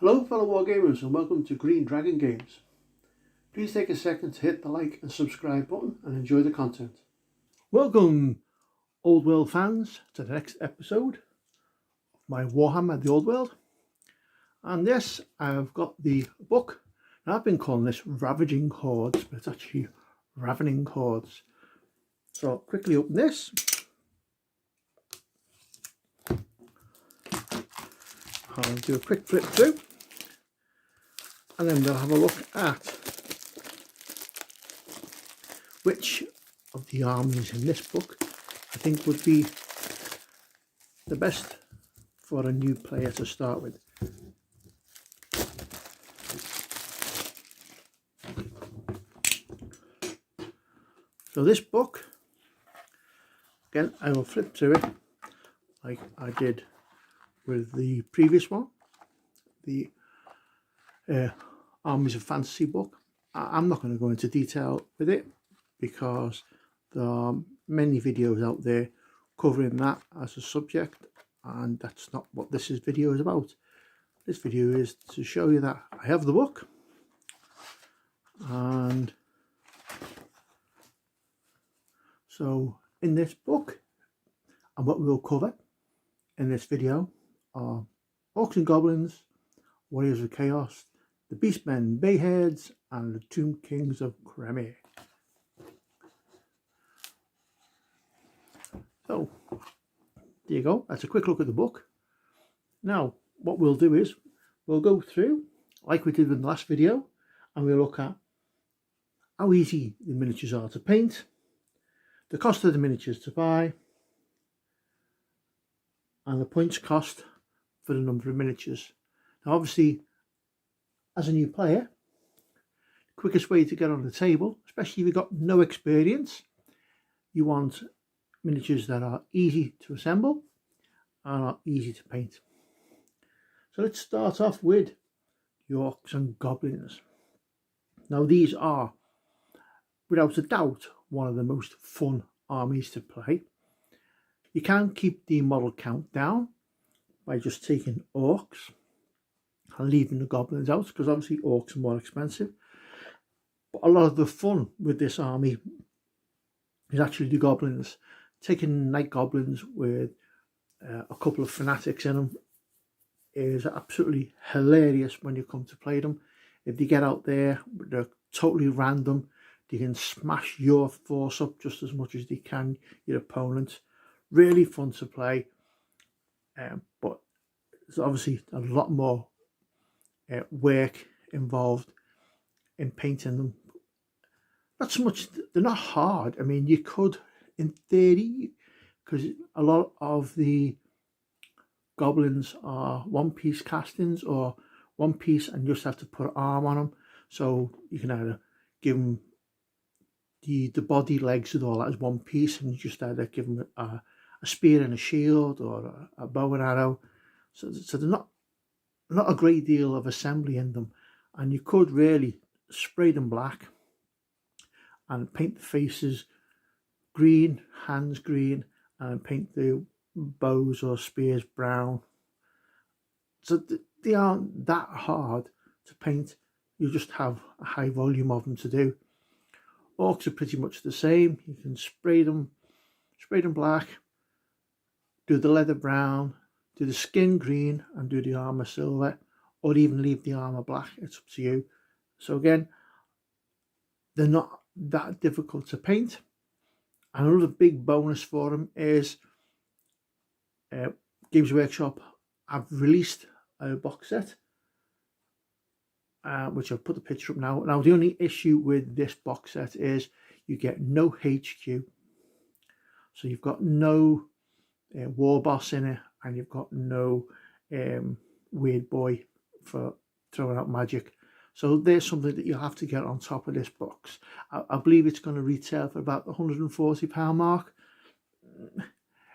Hello fellow wargamers and welcome to Green Dragon Games. Please take a second to hit the like and subscribe button and enjoy the content. Welcome Old World fans to the next episode of my Warhammer the Old World. And yes, I've got the book. Now I've been calling this Ravening Hordes, but it's actually Ravening Hordes. So I'll quickly open this. I'll do a quick flip through and then we'll have a look at which of the armies in this book I think would be the best for a new player to start with. So this book, again, I will flip through it like I did with the previous one, the Armies of Fantasy book. I'm not going to go into detail with it because there are many videos out there covering that as a subject, and that's not what this video is about. This video is to show you that I have the book, and so in this book, and what we'll cover in this video are Orcs and Goblins, Warriors of Chaos, the Beastmen, Bayheads, and the Tomb Kings of Cremie. So there you go, that's a quick look at the book. Now what we'll do is we'll go through like we did in the last video, and we'll look at how easy the miniatures are to paint, the cost of the miniatures to buy, and the points cost for the number of miniatures. Now obviously, as a new player, the quickest way to get on the table, especially if you've got no experience, you want miniatures that are easy to assemble and are easy to paint. So let's start off with the Orcs and Goblins. Now these are, without a doubt, one of the most fun armies to play. You can keep the model count down by just taking Orcs and leaving the Goblins out, because obviously Orcs are more expensive. But a lot of the fun with this army is actually the Goblins. Taking Night Goblins with a couple of fanatics in them is absolutely hilarious when you come to play them. If they get out there, they're totally random. They can smash your force up just as much as they can your opponent. Really fun to play, but there's obviously a lot more work involved in painting them. Not so much, they're not hard. I mean, you could, in theory, because a lot of the Goblins are one-piece castings or one piece and you just have to put arm on them. So you can either give them the body, legs and all that as one piece, and you just either give them a spear and a shield or a bow and arrow. So there's not a great deal of assembly in them, and you could really spray them black and paint the faces green, hands green, and paint the bows or spears brown. So they aren't that hard to paint. You just have a high volume of them to do. Orcs are pretty much the same. You can spray them black, do the leather brown, do the skin green, and do the armor silver, or even leave the armor black. It's up to you. So again, they're not that difficult to paint. And another big bonus for them is Games Workshop have released a box set, which I've put the picture up now. Now the only issue with this box set is you get no HQ. So you've got no war boss in it, and you've got no weird boy for throwing out magic. So there's something that you'll have to get on top of this box. I believe it's going to retail for about the £140 mark.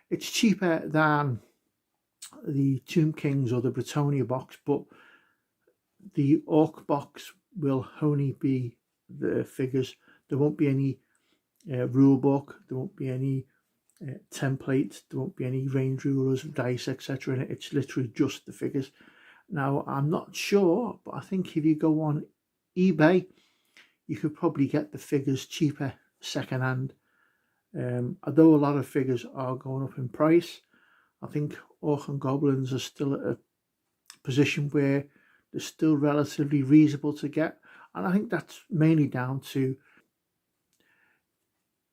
It's cheaper than the Tomb Kings or the Britannia box, but the Orc box will only be the figures. There won't be any rule book, there won't be any templates, there won't be any range rulers, dice, etc. in it. It's literally just the figures. Now, I'm not sure, but I think if you go on eBay, you could probably get the figures cheaper second hand. Although a lot of figures are going up in price, I think Orc and Goblins are still at a position where they're still relatively reasonable to get. And I think that's mainly down to,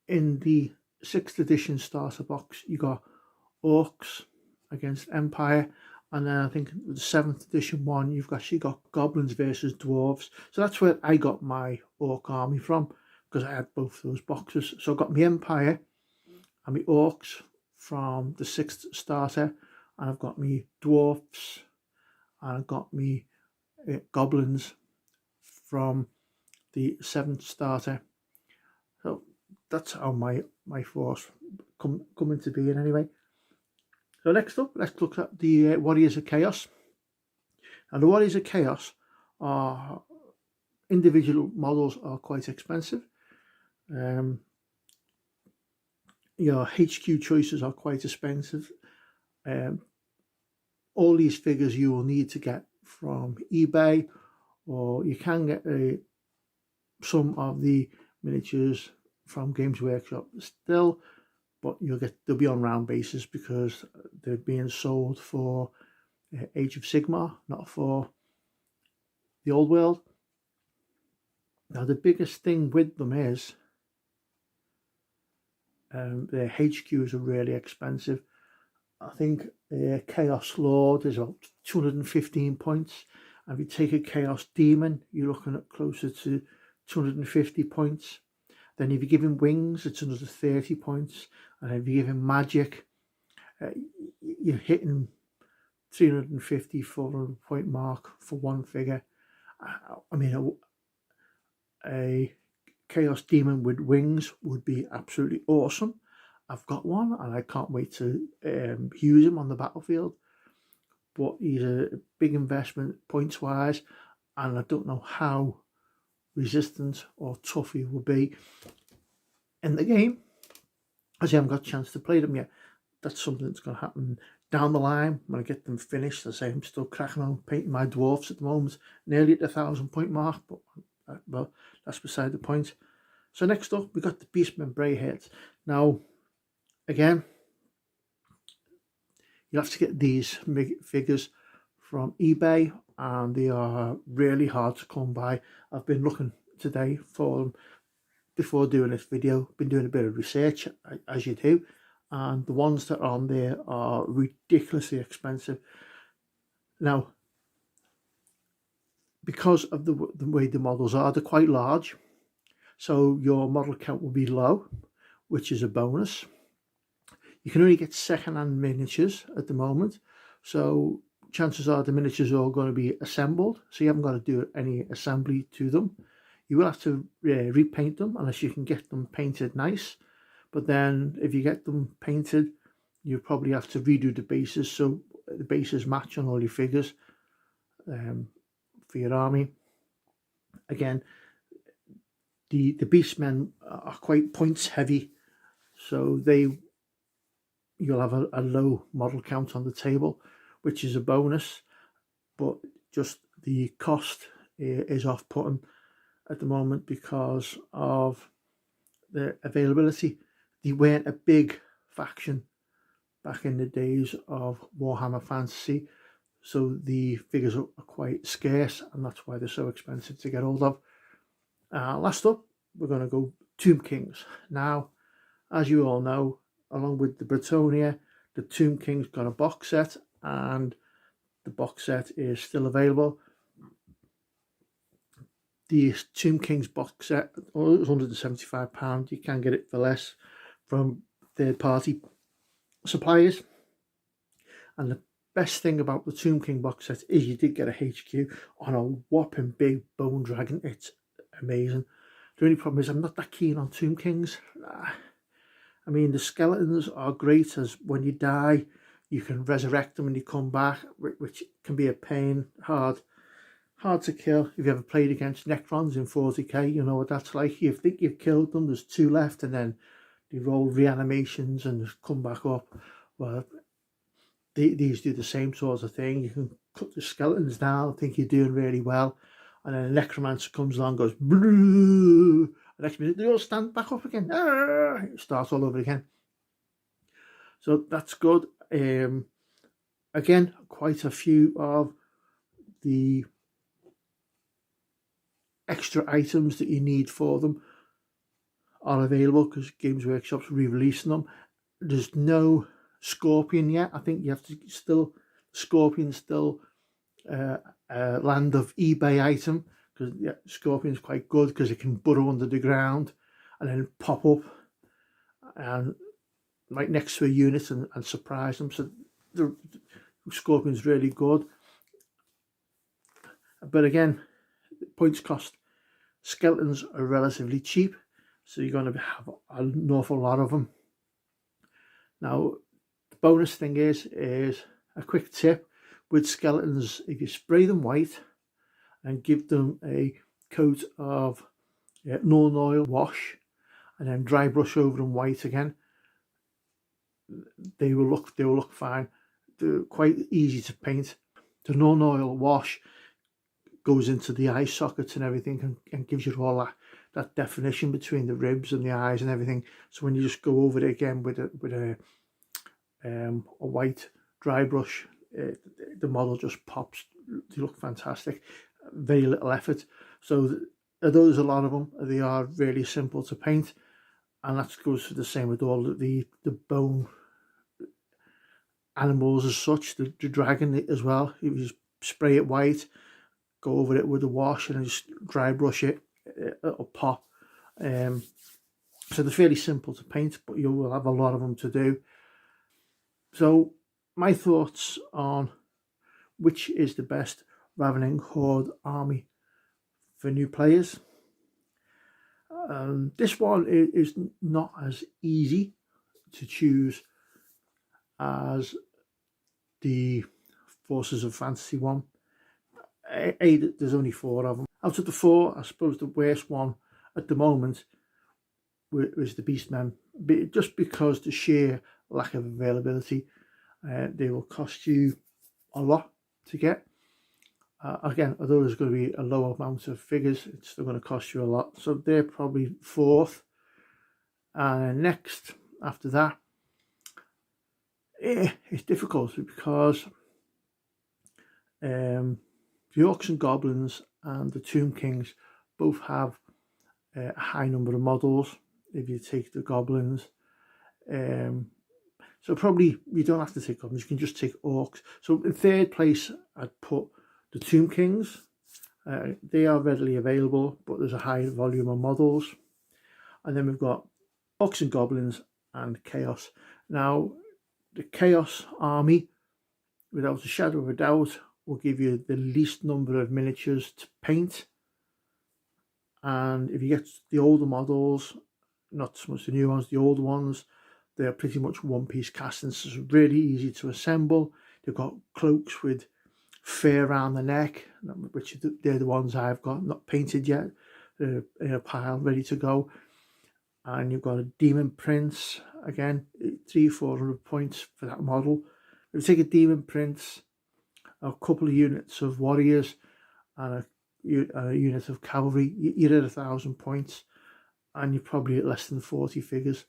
in the 6th edition starter box, you got Orcs against Empire, and then I think the 7th edition one, you've actually got Goblins versus Dwarves. So that's where I got my Orc army from, because I had both those boxes. So I got my Empire and my Orcs from the 6th starter, and I've got my Dwarfs, and I've got my Goblins from the 7th starter. So that's how my force come into being anyway. So next up, let's look at the Warriors of Chaos. And the Warriors of Chaos are, individual models are quite expensive. Your HQ choices are quite expensive. All these figures you will need to get from eBay, or you can get some of the miniatures from Games Workshop still, but they'll be on round basis because they're being sold for Age of Sigmar, not for the old world. Now the biggest thing with them is their HQs are really expensive. I think Chaos Lord is about 215 points. And if you take a Chaos Demon, you're looking at closer to 250 points. Then if you give him Wings, it's another 30 points. And if you give him Magic, you're hitting 350, 400 point mark for one figure. I mean, a Chaos Demon with Wings would be absolutely awesome. I've got one and I can't wait to use him on the battlefield. But he's a big investment points wise, and I don't know how resistant or tough he will be in the game, as I haven't got a chance to play them yet. That's something that's going to happen down the line when I get them finished. As I say, I'm still cracking on painting my dwarfs at the moment, nearly at the 1,000 point mark, but well, that's beside the point. So next up, we got the Beastmen Brayheads. Now, again, you have to get these figures from eBay, and they are really hard to come by. I've been looking today for them before doing this video. Been doing a bit of research, as you do, and the ones that are on there are ridiculously expensive. Now, because of the way the models are, they're quite large, so your model count will be low, which is a bonus. You can only get second-hand miniatures at the moment, so chances are the miniatures are all going to be assembled, so you haven't got to do any assembly to them. You will have to repaint them unless you can get them painted nice, but then if you get them painted, you probably have to redo the bases so the bases match on all your figures for your army. Again, the Beastmen are quite points heavy, so you'll have a low model count on the table, which is a bonus, but just the cost is off-putting at the moment because of the availability. They weren't a big faction back in the days of Warhammer Fantasy, so the figures are quite scarce, and that's why they're so expensive to get hold of. Last up, we're going to go Tomb Kings. Now, as you all know, along with the Bretonia, the Tomb Kings got a box set, and the box set is still available. The Tomb Kings box set was £175. You can get it for less from third-party suppliers. And the best thing about the Tomb King box set is you did get a HQ on a whopping big bone dragon. It's amazing. The only problem is I'm not that keen on Tomb Kings. I mean, the skeletons are great, as when you die, you can resurrect them and you come back, which can be a pain, hard to kill. If you ever played against Necrons in 40k, you know what that's like. You think you've killed them, there's two left, and then they roll reanimations and come back up. Well, these do the same sort of thing. You can cut the skeletons down, think you're doing really well, and then a necromancer comes along, goes blue. The next minute they all stand back up again. It starts all over again. So that's good. Again, quite a few of the extra items that you need for them are available because Games Workshop's re-releasing them. There's no Scorpion yet. I think you have to still, Scorpion's still a land of eBay item, because yeah, Scorpion's quite good because it can burrow under the ground and then pop up and right next to a unit and surprise them. So the Scorpion's really good. But again, points cost. Skeletons are relatively cheap, so you're going to have an awful lot of them. Now, the bonus thing is a quick tip with skeletons: if you spray them white and give them a coat of Northern oil wash and then dry brush over them white again, they will look fine. They're quite easy to paint. The Northern oil wash goes into the eye sockets and everything and gives you all that definition between the ribs and the eyes and everything. So when you just go over it again with a white dry brush, the model just pops. They look fantastic. Very little effort. So there's a lot of them. They are really simple to paint, and that goes for the same with all the bone animals as such. The dragon as well. If you just spray it white, go over it with a wash and just dry brush it, it'll pop. So they're fairly simple to paint, but you will have a lot of them to do. So my thoughts on which is the best Ravening Horde Army for new players. This one is not as easy to choose as the Forces of Fantasy one. There's only 4 of them. Out of the 4, I suppose the worst one at the moment was the Beastmen, just because the sheer lack of availability. They will cost you a lot to get. Again, although there's going to be a low amount of figures, it's still going to cost you a lot. So they're probably 4th. And next, after that, it's difficult because the Orcs and Goblins and the Tomb Kings both have a high number of models. If you take the Goblins, so probably you don't have to take Goblins, you can just take Orcs. So in 3rd place, I'd put the Tomb Kings. They are readily available, but there's a high volume of models. And then we've got Orcs and Goblins and Chaos. Now, the Chaos Army, without a shadow of a doubt, will give you the least number of miniatures to paint. And if you get the older models, not so much the new ones, the older ones, they're pretty much one-piece castings. So it's really easy to assemble. They've got cloaks with fur around the neck, which they're the ones I've got, not painted yet. They're in a pile ready to go. And you've got a Demon Prince, again, 300-400 points for that model. If you take a Demon Prince, a couple of units of warriors and a unit of cavalry, you're at 1,000 points, and you're probably at less than 40 figures.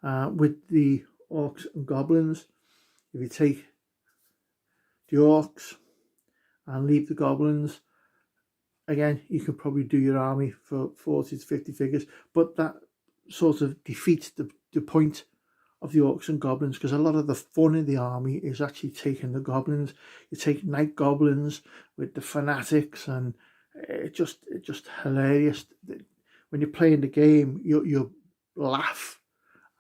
With the Orcs and Goblins, if you take the Orcs and leave the Goblins, again, you could probably do your army for 40 to 50 figures, but that sort of defeats the point of the Orcs and Goblins, because a lot of the fun in the army is actually taking the Goblins. You take Night Goblins with the Fanatics, and it's just hilarious. When you're playing the game, you laugh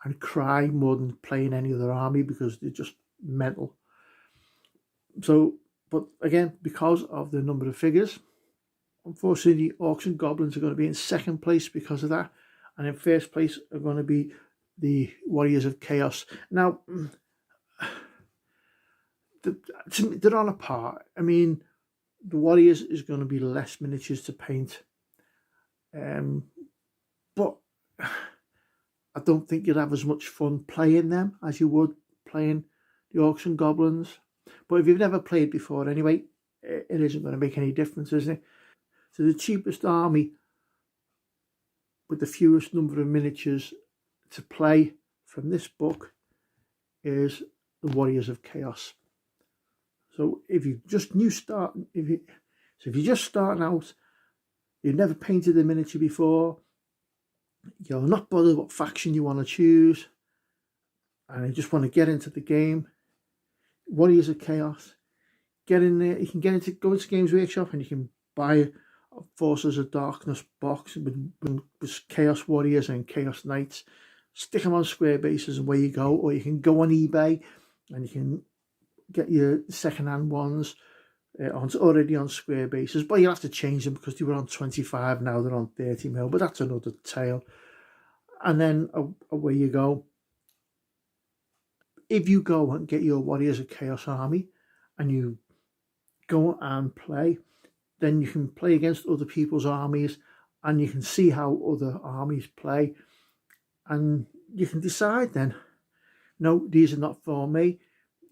and cry more than playing any other army, because they're just mental. So, but again, because of the number of figures, unfortunately, Orcs and Goblins are going to be in 2nd place because of that, and in 1st place are going to be the Warriors of Chaos. Now, they're on a par. I mean, the Warriors is going to be less miniatures to paint, but I don't think you'd have as much fun playing them as you would playing the orcs and goblins. But if you've never played before anyway, it isn't going to make any difference, is it? So the cheapest army with the fewest number of miniatures to play from this book is the Warriors of Chaos. So if you're just if you're just starting out, you've never painted a miniature before, you're not bothered what faction you want to choose, and you just want to get into the game, Warriors of Chaos, get in there. You can go into Games Workshop and you can buy a Forces of Darkness box with Chaos Warriors and Chaos Knights, stick them on square bases and away you go. Or you can go on eBay and you can get your second-hand ones already on square bases, but you'll have to change them because they were on 25, now they're on 30mm, but that's another tale. And then away you go. If you go and get your Warriors of Chaos army and you go and play, then you can play against other people's armies and you can see how other armies play, and you can decide then, no, these are not for me.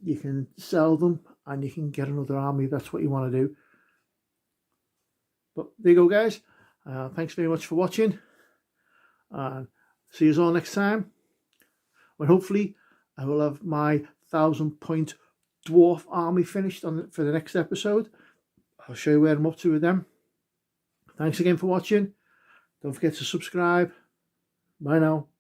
You can sell them and you can get another army if that's what you want to do. But there you go, guys. Thanks very much for watching, and see you all next time, when hopefully I will have my 1,000-point dwarf army finished for the next episode. I'll show you where I'm up to with them. Thanks again for watching. Don't forget to subscribe. Bye now.